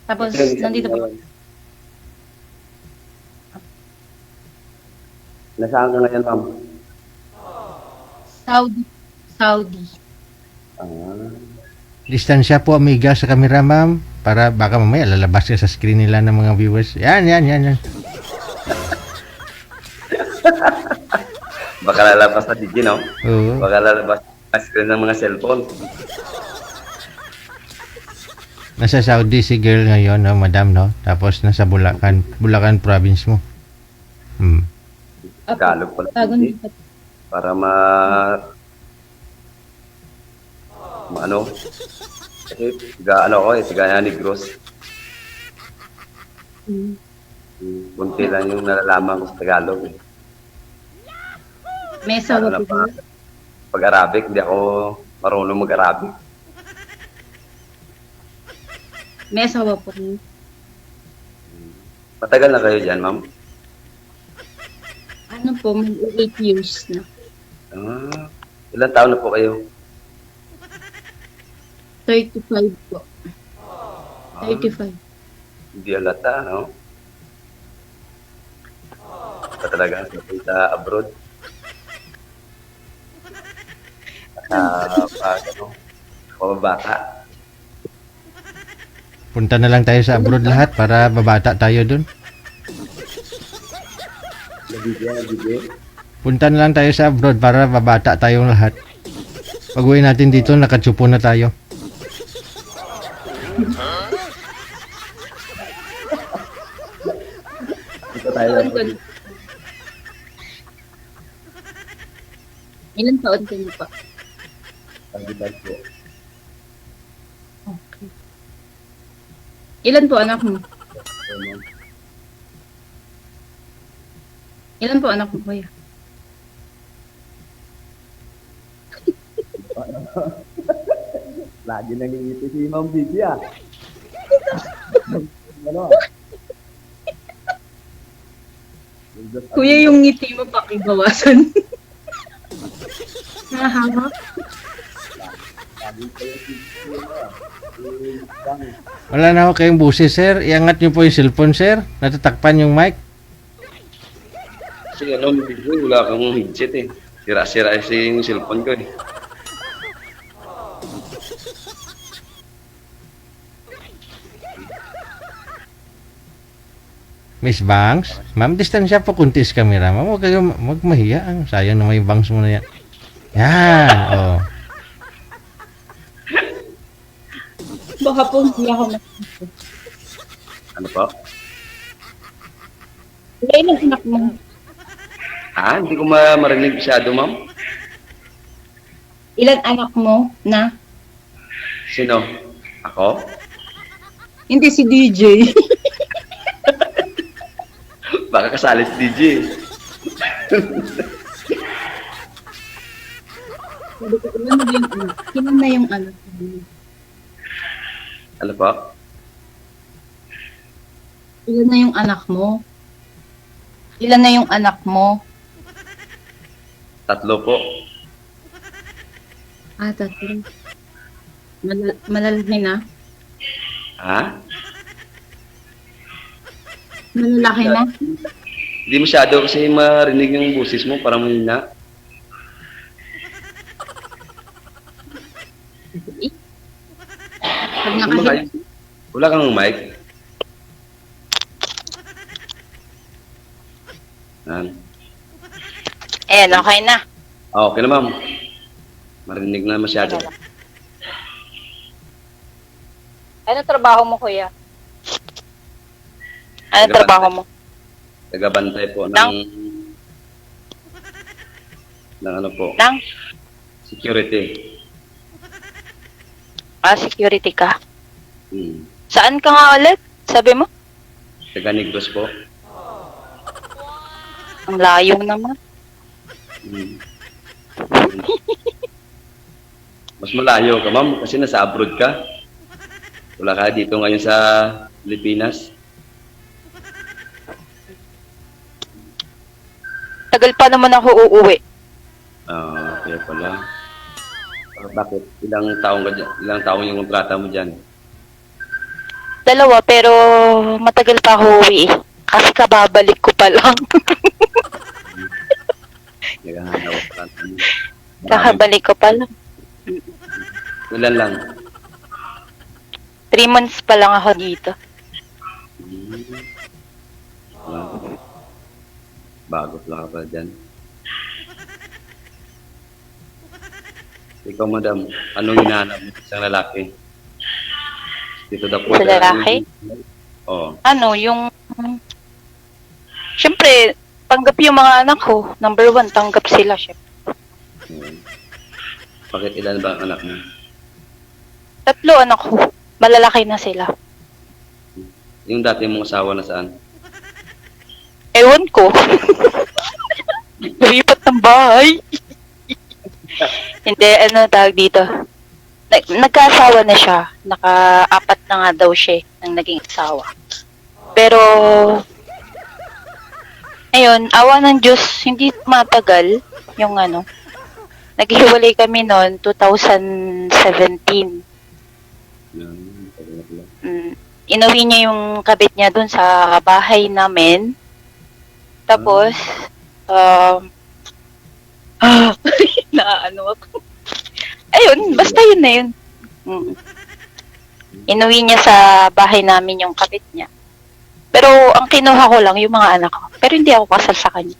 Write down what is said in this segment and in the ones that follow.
Tapos, Ito yung nandito po. Nasaan ka ngayon, ma'am? Saudi. Saudi. Ah, Distansya po, amiga, sa camera, ma'am. Para baka mamaya lalabas ka sa screen nila ng mga viewers. Yan. baka lalabas na DJ, no? Oo. Baka lalabas sa screen ng mga cellphone. Nasa Saudi si girl ngayon, no, madam, no? Tapos nasa Bulacan province mo. Tagalog pala, Tagon DJ. Para ano? Kasi tiga Negros. Kunti lang yung nalalaman ko sa Tagalog. Eh. May Lalo asawa na po ba? pag-Arabic, hindi ako marunong mag-Arabic. May asawa po. Matagal na kayo dyan, ma'am? Ano po, may 8 years na. Ah, ilang taon na po kayo? 35 po. 35. Hindi halata, no? Ba talaga sa abroad? Pababata. Punta na lang tayo sa abroad lahat para babata tayo dun. Nabigyan. Punta na lang tayo sa abroad para babata tayong lahat. Pag-uwi natin dito, nakatsupo na tayo. Dito tayo. Taon ko na. Ilan taon ka na pa? Pag-ibig po. Okay. Ilan po anak mo? Ilan po anak mo, kuya? Lagi nangingiti si Ma'am Gigi, ah. Ano? Kuya, yung ngiti mo pakibawasan. Nahahamak. Wala na ako kayong buses, sir. Iangat niyo po yung cellphone, sir. Natatakpan yung mic. Kasi ano, wala kang headset eh. Sira-sira kasi yung cellphone ko eh. Miss Banks, ma'am, distansya po kunti sa camera. Ma'am, huwag kayo mahiya. Sayang na may bangs mo na yan. Yan, oh. Baka po hindi ako na. Ano po? Ilan anak mo? Ah, hindi ko marinig masyado, ma'am. Ilan anak mo na? Sino? Ako? Hindi si DJ. Baka kasali si DJ. Sabi ko, ilan na yung anak? Ilan na yung anak? Ano po? Ilan na yung anak mo? Ilan na yung anak mo? 3 po. Ah, 3. Malalaki na? Ha? Malalaki na? Hindi masyado kasi marinig yung boses mo, parang mahina. Pag Saan ba nakahit, kayo? Wala kang mic? Yan. Ayan, okay na. Ah, okay na, ma'am. Marinig na masyado. Ano trabaho mo, kuya? Ano trabaho mo? Tagabantay po Nang? ng ano po, Nang? security. Security ka. Saan ka nga ulit? Sabi mo? Taga Negros po. Ang layo naman. Mas malayo ka, ma'am, kasi nasa abroad ka. Wala ka dito ngayon sa Pilipinas. Tagal pa naman ako uuwi. Ah, kaya pala. Bakit? Ilang taong yung kontrata mo dyan? Dalawa, pero matagal pa ako uwi eh. Kasi kababalik ko pa lang. Naghahanap ka. Kakabalik ko pa lang. Ilan lang? 3 months pa lang ako dito. Bago lang ka pa dyan. Ikaw, madam, anong hinahanap mo sa isang lalaki? Dito daw po. Sa lalaki? Oo. Ano, yung... Siyempre, tanggap yung mga anak ko. Number 1, tanggap sila, syempre. Bakit ilan ba ang anak mo? 3 anak ko. Malalaki na sila. Yung dati mong asawa na saan? Ewan ko. Lumipat ng bahay. Hindi, ano tawag dito? Nagkaasawa na siya. Naka-4 na nga daw siya ng naging asawa. Pero, ayun, awa ng Diyos, hindi matagal yung ano. Naghiwalay kami noon, 2017. Inuwi niya yung kabit niya dun sa bahay namin. Tapos, naano ako. Ayun, basta yun na yun. Inuwi niya sa bahay namin yung kabit niya. Pero ang kinuha ko lang yung mga anak ko. Pero hindi ako kasal sa kanya.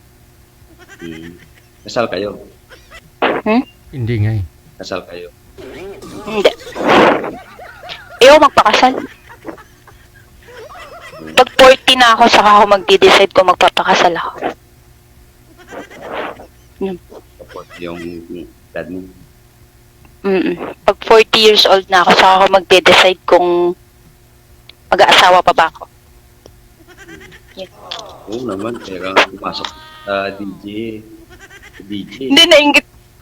Kasal kayo? Hindi nga eh. Kasal kayo? Hindi. Ayaw magpakasal. Pag 40 na ako, saka ako magde-decide kung magpapakasal ako. Tapos yung dad mo? Pag 40 years old na ako, saka ako magde-decide kung mag-aasawa pa ba ako. Oo naman, kaya ka pumasok sa DJ. Hindi,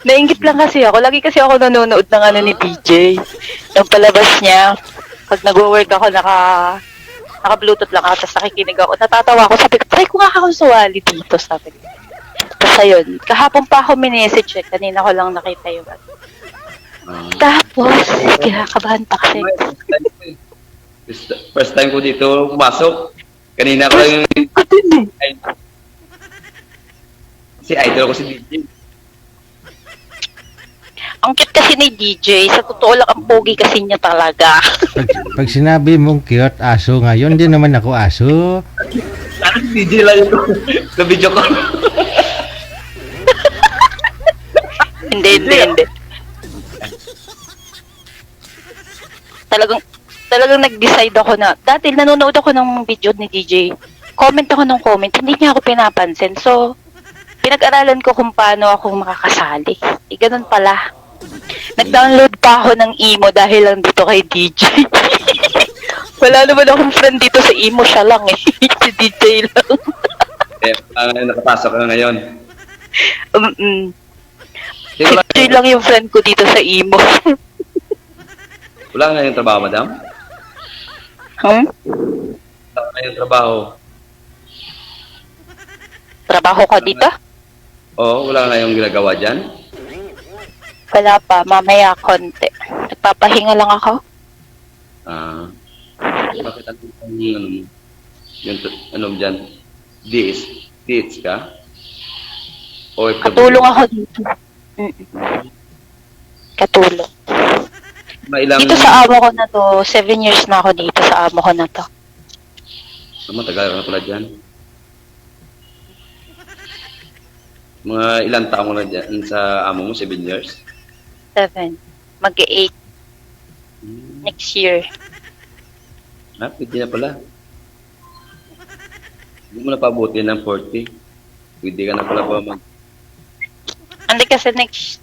nainggit lang kasi ako. Lagi kasi ako nanonood ng ano ni DJ. Yung palabas niya, pag nag-work ako, naka-bluetooth lang ako, tapos nakikinig ako. Natatawa ako, sabi ko, try ko nga akong sumali dito, sabi ko. Tapos ayun, kahapon pa ako minessage eh. Kanina ko lang nakita yung Tapos, kinakabahan pa kasi. First time ko dito pumasok. Kanina ko lang yung... Si idol ko si DJ. Ang cute kasi ni DJ, sa totoo lang ang pogi kasi niya talaga. Pag sinabi mong cute aso ngayon, di naman ako aso. Ano si DJ lang yun? Sa video ko. Hindi. Talagang nag-decide ako na, dati nanonood ako ng video ni DJ. Comment ako ng comment, hindi niya ako pinapansin. So, pinag-aralan ko kung paano ako makakasali. Ganun pala. Nag-download pa ako ng emo dahil lang dito kay DJ. Wala naman akong friend dito sa emo, siya lang eh. Si DJ lang. Nakapasok ka na ngayon. DJ lang yung friend ko dito sa emo. Wala nga yung trabaho, madam? Wala nga yung trabaho. Trabaho ka dito? Oo, wala nga yung ginagawa dyan. Wala pa, mamaya konti. Nagpapahinga lang ako. Bakit ano dyan? DH ka? OFW? Katulong ako dito. Katulong. Dito sa amo ko na to, 7 years na ako dito sa amo ko na to. Matagal ka na pala dyan. Mga ilang taong na dyan sa amo mo? 7 years? 7. Mag-8. Next year. Pwede na pala. Hindi mo na pabuti ng 40. Pwede ka na pala ba Hindi kasi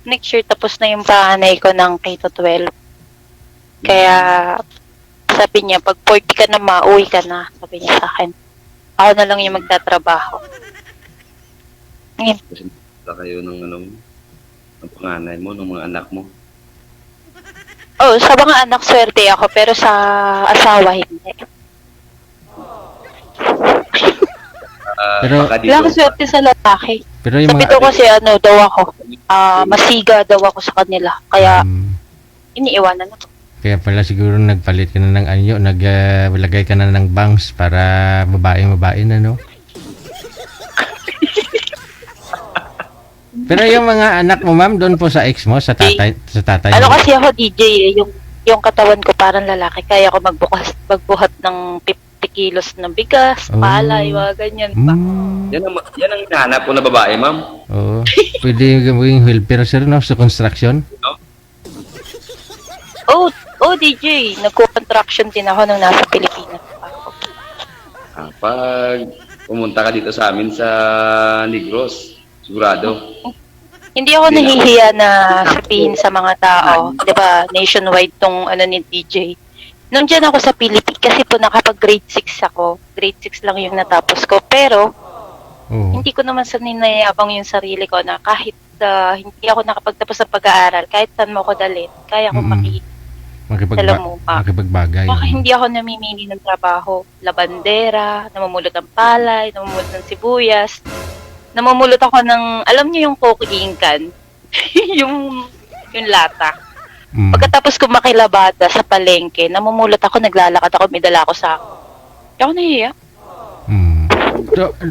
next year tapos na yung panganay ko ng K-12. Kaya sabi niya, pag 40 ka na mauwi ka na, sabi niya sa akin. Ako na lang yung magtatrabaho. Ngayon. Kasi wala kayo ng ng panganay mo, ng mga anak mo. Oh, sa mga anak swerte ako, pero sa asawa hindi. Pero Wala ako swerte sa lalaki. pero yung Sabi mga daw kasi ano daw ako, masiga daw ako sa kanila. Kaya iniiwanan ako. Kaya pala siguro nagpalit ka na ng anyo, naglagay ka na ng bangs para babae na, no? Pero yung mga anak mo, ma'am, doon po sa ex mo, sa tatay Ano mo. kasi ako, DJ, yung katawan ko parang lalaki. Kaya ako magbuhat ng 50 kilos ng bigas, Oh. palay, mga ganyan. Yan ang hinahanap ko na babae, ma'am. Oo. Pwede gawing helper, sir, no? Sa construction. Oh, DJ, nagko-contraction din ako nung nasa Pilipinas pa ako. Pag pumunta ka dito sa amin sa Negros, sigurado. Hindi ako nahihiya na sabihin sa mga tao, 'di ba, nationwide tong ano ni DJ. Nung dyan ako sa Philippines, kasi po nakapag grade 6 ako. Grade 6 lang yung natapos ko. Pero, Oo. hindi ko naman saninayabang yung sarili ko na kahit hindi ako nakapagtapos ng pag-aaral, kahit saan mo ako dalhin, kaya ko Makipagbagay. Baka hindi ako namimili ng trabaho. Labandera, namumulot ng palay, namumulot ng sibuyas. Namumulot ako ng, alam niyo yung cooking can? yung lata. Pagkatapos ko makilabada sa palengke, namumulot ako, naglalakad ako, may dala ako sa ako. Hindi ako nahiya.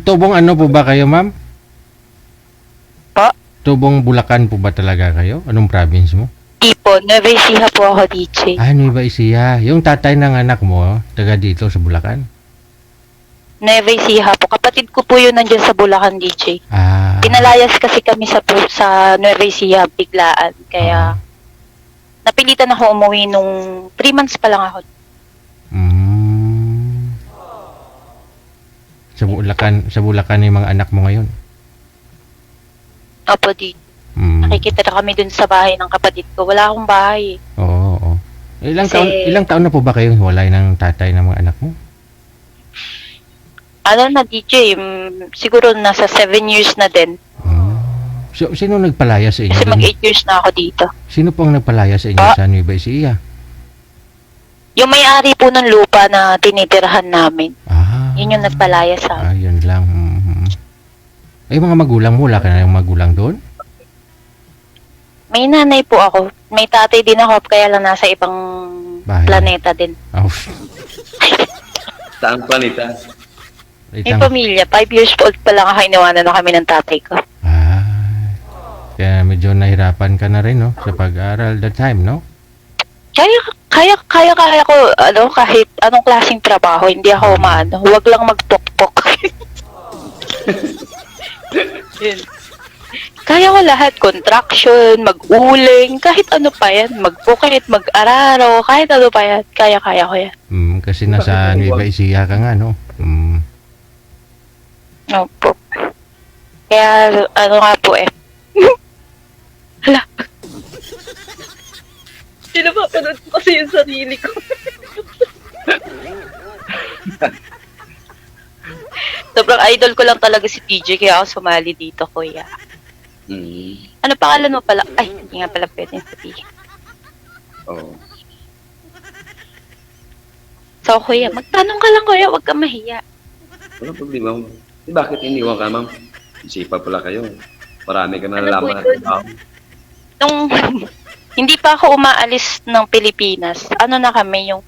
Tubong ano po ba kayo, ma'am? Pa? Tubong Bulacan po ba talaga kayo? Anong province mo? Tipo, Nueva Ecija po ako, DJ. Nueva Ecija. Yung tatay ng anak mo, taga dito sa Bulacan? Nueva Ecija po. Kapatid ko po yun nandyan sa Bulacan, DJ. Ah. Pinalayas kasi kami sa Nueva Ecija biglaan. Kaya, napilitan ako umuwi nung 3 months pa lang ako. Sa Bulacan yung mga anak mo ngayon? Opo, DJ. Nakikita na kami dun sa bahay ng kapatid ko. Wala akong bahay. Oo. Ilang taon na po ba kayong hiwalay ng tatay ng mga anak mo? Ano na, DJ, siguro nasa 7 years na din. So, sino nagpalaya sa inyo? Kasi mag-8 years na ako dito. Sino pong nagpalaya sa inyo sa Nueva Ecija? Yung may-ari po ng lupa na tinitirahan namin. Yun yung nagpalaya sa amin. Yun lang. Ay, mga magulang mo, wala ka na yung magulang doon? May nanay po ako. May tatay din ako, kaya lang nasa ibang planeta din. Saan planeta? May pamilya. 5 years old pa lang ako, iniwanan na kami ng tatay ko. Kaya medyo nahirapan ka na rin, no? Sa pag-aaral that time, no? Kaya ko, kahit anong klaseng trabaho, hindi ako huwag lang magpokpok. Yun. Kaya ko lahat, contraction, mag-uling, kahit ano pa yan, mag-bukit, mag-araro, kahit ano pa yan, kaya ko yan. Kasi nasa Nueva Ecija ka nga, no? Opo. Kaya, ano nga po Hala. Pinapapanood ko kasi yung sarili ko. Sobrang idol ko lang talaga si PJ, kaya ako sumali dito, kuya. Ano pangalan mo pala? Ay, hindi nga pala pwede sabihin. So, kuya, magtanong ka lang, kuya, huwag ka mahiya. Walang problema. Bakit iniwan ka, ma'am? Isipa pala kayo. Marami ka na nalaman. Nung hindi pa ako umaalis ng Pilipinas, na kami, yung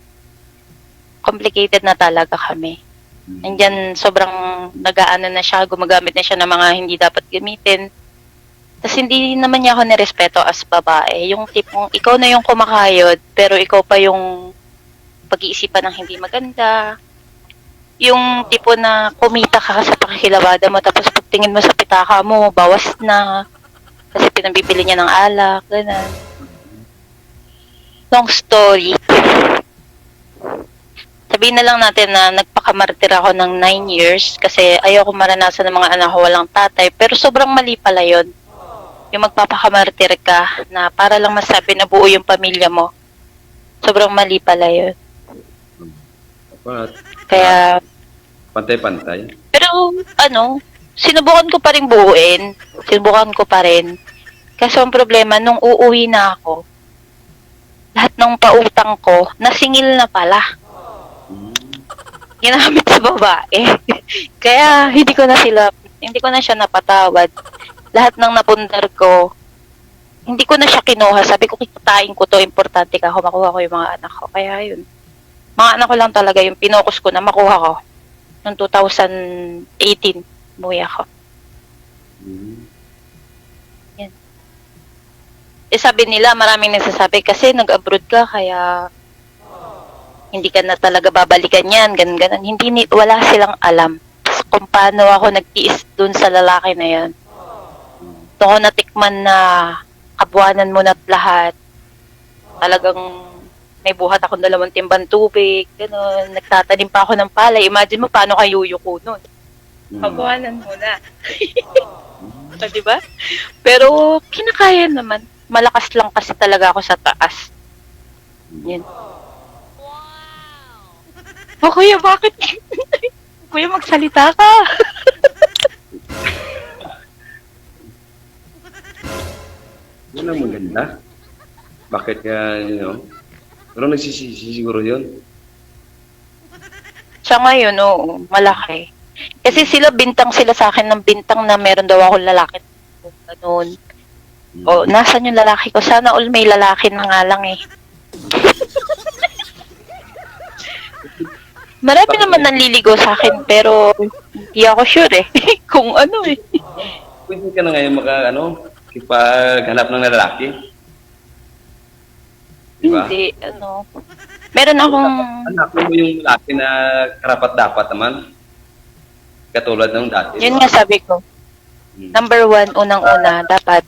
complicated na talaga kami. Nandyan, sobrang nag-aano na siya, gumagamit na siya ng mga hindi dapat gamitin. Tapos hindi naman niya ako nirespeto as babae. Yung tipong, ikaw na yung kumakayod, pero ikaw pa yung pag-iisipan ng hindi maganda. Yung tipo na kumita ka sa pakikilabada mo, tapos pagtingin mo sa pitaka mo, bawas na. Kasi pinabibili niya ng alak, gano'n. Long story. Sabihin na lang natin na nagpakamartir ako ng 9 years kasi ayoko maranasan ng mga anak ko walang tatay. Pero sobrang mali pala yun. Yung magpapakamartir ka na para lang masabi na buo yung pamilya mo. Sobrang mali pala yun. Kaya... Pantay-pantay. Pero, sinubukan ko pa rin buuin. Sinubukan ko pa rin. Kaso ang problema, nung uuwi na ako, lahat ng pautang ko, nasingil na pala. Ginamit sa babae. Kaya, hindi ko na siya napatawad. Lahat ng napundar ko, hindi ko na siya kinuha. Sabi ko, kikitain ko to, importante ka ako, makuha ko yung mga anak ko. Kaya yun. Mga anak ko lang talaga yung pinokus ko na makuha ko. Noong 2018, umuwi ako. Yan. Eh sabi nila, maraming nagsasabi, kasi nag-abroad ka, kaya hindi ka na talaga babalikan yan, ganun. Wala silang alam kung paano ako nagtiis dun sa lalaki na yan. Ito ko natikman na kabuanan mo na't lahat. Talagang may buhat akong 2 timbang tubig, gano'n. Nagtatanim pa ako ng palay. Imagine mo paano kayo yuko nun. Kabuanan mo na. So, diba? Pero kinakaya naman. Malakas lang kasi talaga ako sa taas. Yan. Oh, kuya, bakit? Kuya, magsalita ka. Yun ang maganda. Bakit ka, pero nagsisisi siguro yun. Sa ngayon, oo, malaki. Kasi bintang sila sa akin ng bintang na meron daw akong lalaki. Ganun. O, nasan yung lalaki ko? Sana all may lalaki na nga lang eh. Marami naman nanliligo sa akin, pero hindi ako sure eh. Kung ano eh. Pwede ka na ngayon kipaghanap ng lalaki. Diba? Hindi, meron akong... Hanapin mo yung lalaki na karapat-dapat naman. Katulad ng dati. Yun nga sabi ko. Number 1, unang-una, dapat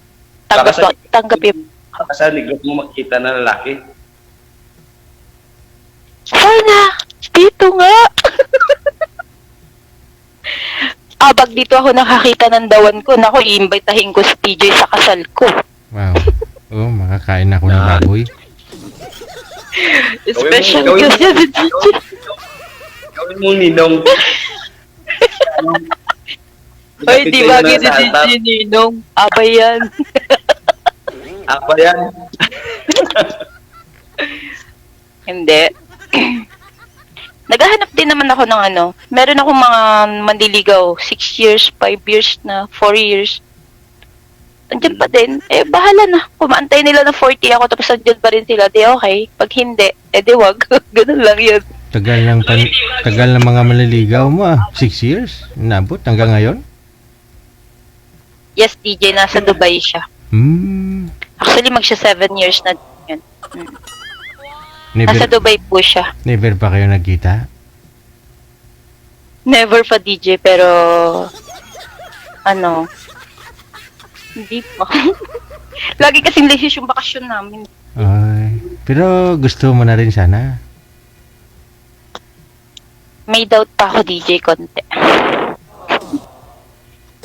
tanggapin. Baka sa ligot mo makita na lalaki. Sana! Dito nga! Pag dito ako nakakita ng dawan ko, naku, i-invitahin ko si TJ sa kasal ko. Wow. Oh, makakain ako ng baboy. Special Gawin mo- guest yan si TJ. Gawin mong ninong. Hoy, di ba si TJ Ninong? Abay yan. Apa yan? Hindi. Naghahanap din naman ako ng meron akong mga manliligaw, 6 years, 5 years na, 4 years. Nandiyan pa din, bahala na. Kumaantay nila na 40 ako, tapos nandiyan pa rin sila, di okay. Pag hindi, di wag. Ganun lang yun. Tagal ng mga maliligaw mo 6 years? Nabot hanggang ngayon? Yes, DJ, nasa Dubai siya. Actually, magsya 7 years na yun. Nasa Dubai po siya. Never pa kayo nagkita? Never pa DJ, pero hindi pa. Lagi kasing lesis yung bakasyon namin. Ay, pero gusto mo na rin sana? May doubt pa ako DJ konti.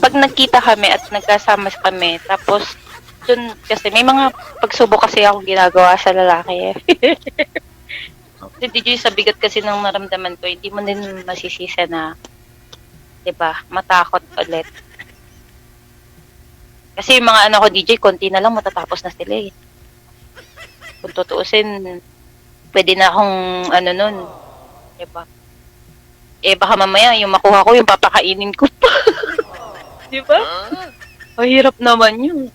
Pag nagkita kami at nagkasama kami, tapos dun kasi may mga pagsubok kasi akong ginagawa sa lalaki eh. Si DJ, sa bigat kasi ng naramdaman ko, hindi mo din masisisa na, diba, matakot ulit. Kasi yung mga ko DJ, konti na lang matatapos na sila eh. Kung tutuusin, pwede na akong nun, diba? Baka mamaya yung makuha ko, yung papakainin ko pa. Diba? Mahirap naman yun.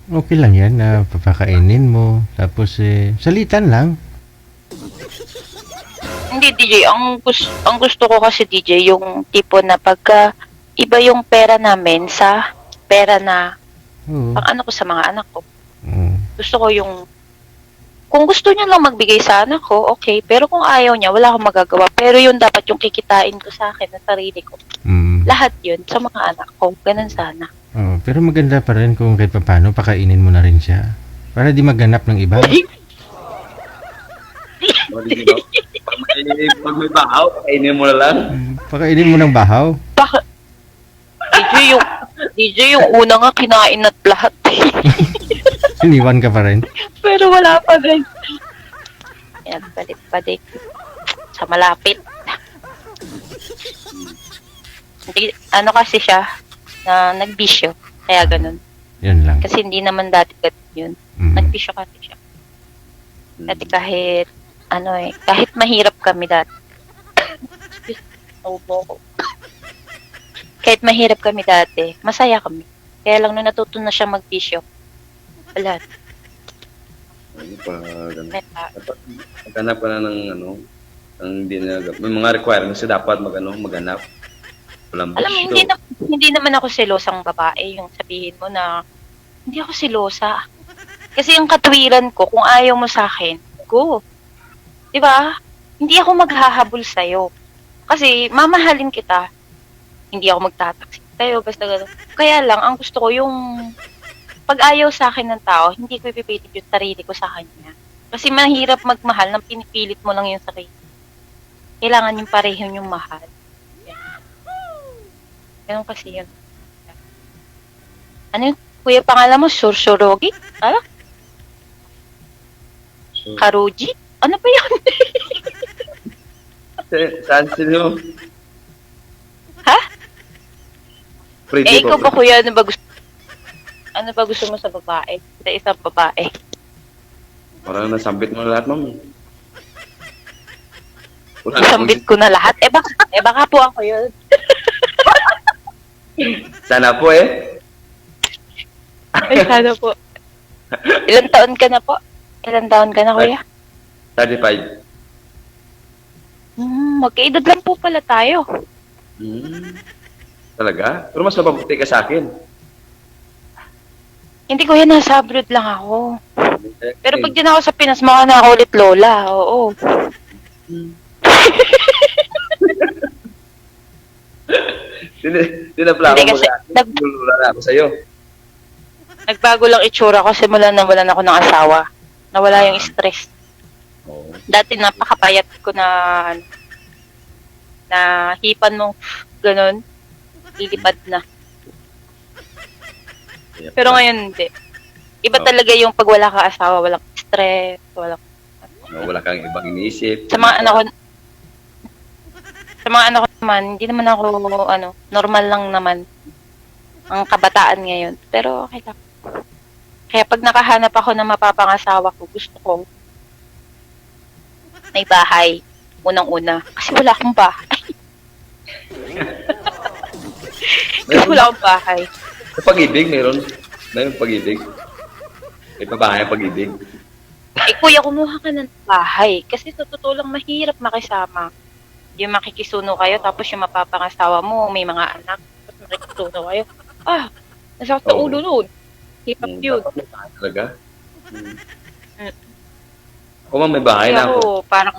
Okay lang yan na papakainin mo. Tapos salitan lang. Hindi DJ, ang gusto ko kasi DJ, yung tipo na pagka iba yung pera namin sa pera na pang ko sa mga anak ko. Gusto ko yung kung gusto niya lang magbigay sa anak ko, okay. Pero kung ayaw niya, wala akong magagawa. Pero yun dapat yung kikitain ko sa akin, na sarili ko. Lahat yun sa mga anak ko. Ganun sana. Pero maganda pa rin kung kahit paano, pakainin mo na rin siya. Para di maghanap ng iba. Pag may bahaw, kainin mo na lang. Pakainin mo ng bahaw. DJ, yung una nga kinain at lahat. Iniwan ka pa rin. Pero wala pa rin. Yan, balik-balik. Sa malapit. Hindi, kasi siya, na nagbisyo. Kaya ganun. Yan lang. Kasi hindi naman dati ganun yun. Nagbisyo kasi siya. Dati kahit mahirap kami dati. Kahit mahirap kami dati, masaya kami. Kaya lang nung natuto na siya magbisyo, Wala. Ano pa, ganun. Meta. Dapat maghanap ka na ng ano, may mga requirements na dapat maghanap. Walang Alam mo, gusto. hindi naman ako selosang babae. Yung sabihin mo na, hindi ako selosa. Kasi yung katwiran ko, kung ayaw mo sa akin, go. Diba? Hindi ako maghahabol sa'yo. Kasi mamahalin kita. Hindi ako magtataksi sa'yo, basta gano'n. Kaya lang, ang gusto ko yung pag ayaw sa akin ng tao, hindi ko ipipilit yung sarili ko sa kanya. Kasi mahirap magmahal nang pinipilit mo lang yung sarili. Kailangan yung pareho yung mahal. Ganun kasi yun. Ano yun? Kuya, pangalan mo? Sursurogi? Ano? So, Karuji? Ano ba yun? saan sino? Ha? Pretty Ikaw po. ba kuya, ano ba gusto mo sa babae? Sa isang babae? Parang nasambit mo na lahat, ma'am. Wala Isambit ko na lahat. Baka po ako yun. Sana po eh. Ay, sana po. Ilan taon ka na po? Ilan taon ka na, kuya? 35. Magkaedad lang po pala tayo. Talaga? Pero mas mapabuti ka sa akin. Hindi, kuya, nasa abroad lang ako. Pero pag din ako sa Pinas, mukha na ako ulit lola. Oo. Dinapla Hindi ko kasi, Lula na ako sa'yo. nagbago lang itsura ko simula na wala ako ng asawa. Nawala yung stress. Oo. Dati napakapayat ko na hipan mo ganun, lilipad na. Pero ngayon hindi. Iba Oo. talaga yung pag wala ka asawa, walang stress, Wala kang ibang iniisip. sa mga anak ko naman, hindi naman ako normal lang naman ang kabataan ngayon. Pero okay lang. Kaya pag nakahanap ako ng mapapangasawa ko, gusto ko may bahay. Unang-una. Kasi wala akong bahay. Kasi wala akong bahay. Sa pag-ibig, meron. May pag-ibig. May pabahay ang pag-ibig. Eh, kuya, kumuha ka ng bahay. Kasi sa totoo lang, mahirap makisama. Yung makikisuno kayo, tapos yung mapapangasawa mo, may mga anak, tapos makikisuno kayo. Nasakit sa Oo. ulo nun. Hip-hop yun. Dapat may bahay talaga. Ako man, may bahay Kaya na ako. ako, parang,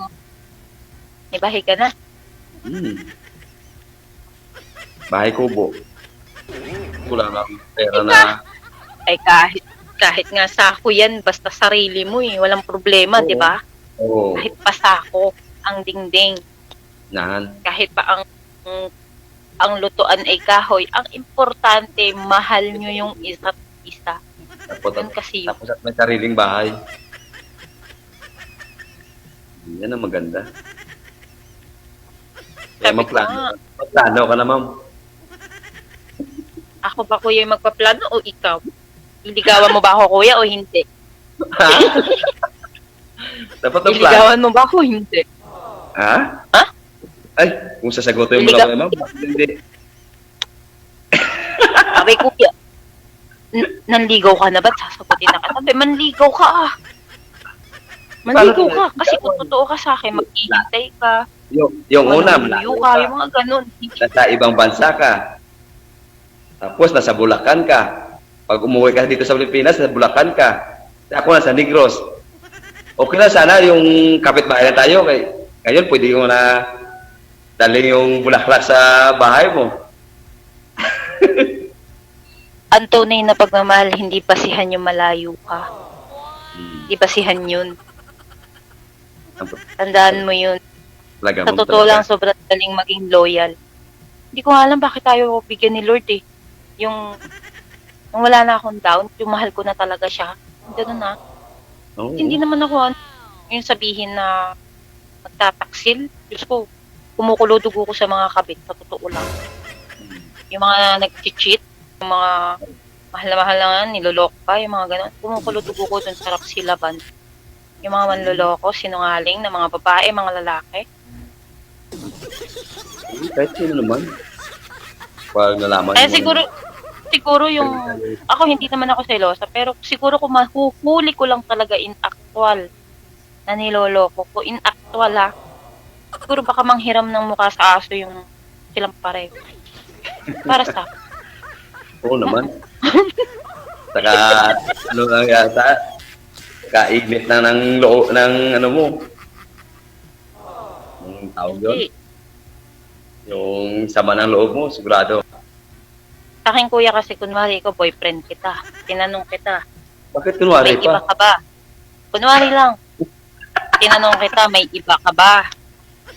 may bahay ka na. Bahay kubo. Wala lang pera na. Ay, kahit nga sako yan, basta sarili mo eh. Walang problema, Oo. di ba? Oo. Kahit pa sako, ang dingding. Nahan. Kahit pa ang lutuan ay kahoy. Ang importante, mahal nyo yung isa't isa. Yun kasi yun. Tapos at may sariling bahay. Yan ang maganda. Kaya Sabi ko magplano ka na, ma'am. Ako ba kuya yung magpaplano o ikaw? Iligawan mo ba ako kuya o hindi? Ha? Dapat ang plano. Iligawan mo ba ako o hindi? Ha? Ha? Ay, kung sasagutin mo lang kayo, ma'am. Hindi. Sabi kuya, nanligaw ka na ba't sasagutin na ka? Sabi, manligaw ka ah. Manligaw ka. Kasi kung totoo ka sa akin, maghihintay ka. Yung una, malayo ka, yung mga ganun. nasa ibang bansa ka. Tapos nasa Bulacan ka. Pag umuwi ka dito sa Pilipinas, nasa Bulacan ka. Ako nasa Negros. Okay na sana yung kapitbahay na tayo. Ngayon, pwede mo na dali yung bulaklak sa bahay mo. Ang tunay na pagmamahal, hindi basihan yung malayo ka. Hindi basihan yun. Tandaan mo yun. Talaga, Sa ma'am, totoo talaga. lang, sobrang daling maging loyal. Hindi ko nga alam bakit tayo bigyan ni Lord eh. Yung wala na akong down, yung mahal ko na talaga siya. Ganun na. Oo. Hindi naman ako yung sabihin na magtataksil. Diyos ko, kumukulo dugo ko sa mga kabit. Sa totoo lang. Yung mga nag-cheat, yung mga mahal na mahal lang, niloloko pa, yung mga ganun. Kumukulo dugo ko dun sa raksilaban. Yung mga manloloko, sinungaling na mga babae, mga lalaki. Kahit sino naman. Pag nalaman Eh mo. siguro yung, ako hindi naman ako selosa, pero siguro kung mahuhuli ko lang talaga in actual na niloloko ko, in actual ha, siguro baka manghiram ng mukha sa aso yung silang pareho. Para sa Oo naman. Saka, ano lang yata, kainit na ng loob, ng ano mo. Ang tawag yun. hindi. Yung sama ng loob mo, sigurado. Sa akin kuya kasi kunwari ko boyfriend kita. Tinanong kita, Bakit kunwari may iba pa? ka ba? Kunwari lang. Tinanong kita, may iba ka ba?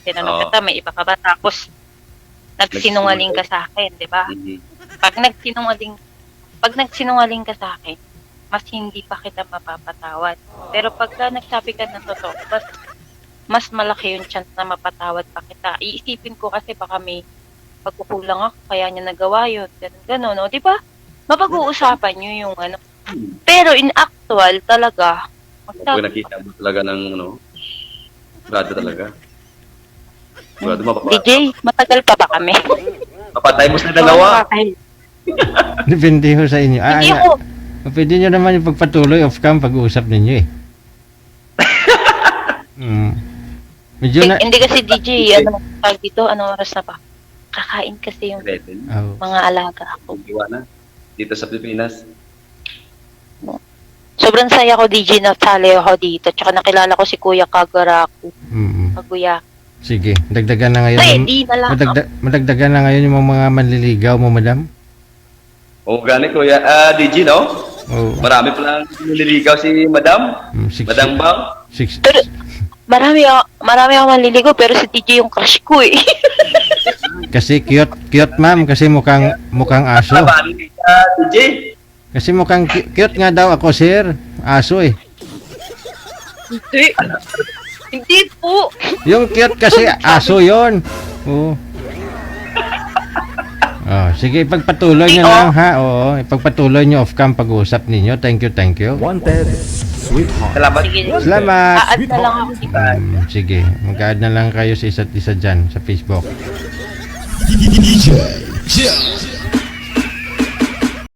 Tinanong Oo. kita, may iba ka ba? Tapos, nagsinungaling ka sa akin, di ba? Mhm. Pag nagsinungaling ka sa akin, mas hindi pa kita mapapatawad. Pero pagka nagsabi ka ng totoo, mas malaki yung chance na mapatawad pa kita. Iisipin ko kasi baka may pagkukulang ako, kaya niya nagawa yun. Ganun, no? Di ba? Mapag-uusapan nyo yung ano. Pero in actual, talaga, Pag nakita mo talaga ng ano, sigurado talaga. Sigurado DJ, matagal pa ba kami? mapatay mo sa dalawa. Depende ho sa inyo. Hindi ako. Pwede nyo naman yung pagpatuloy off-cam pag-uusap ninyo eh. Medyo na... Hindi kasi DJ, ano, tawag dito, ano oras na ba? Kakain kasi yung Oh. mga alaga ko. na dito sa Pilipinas. Sobrang saya ko DJ na tali ako dito. Tsaka nakilala ko si Kuya Kagaraku. Kuya. Sige, dagdagan na ngayon. Ready na lang. Madagdagan na ngayon yung mga manliligaw mo, madam. O gani kuya, DG no? Oh. Marami palang nililigaw si Madam. Madam Bang. Pero marami ako manliligo pero si DJ yung crush ko eh. Kasi cute ma'am, kasi mukhang aso. Sabahan ni DJ. Kasi mukhang cute nga daw ako, sir. Aso eh. Hindi. Hindi po. Yung cute kasi aso yon. Oo. Oh, sige, ipagpatuloy nyo lang ha. Oo, ipagpatuloy nyo off-cam pag-uusap ninyo. Thank you. Wanted, sweetheart. Salamat. Sige. Salamat. A-add na lang ako. Sige, mag-add na lang kayo sa isa't isa dyan sa Facebook. DJ,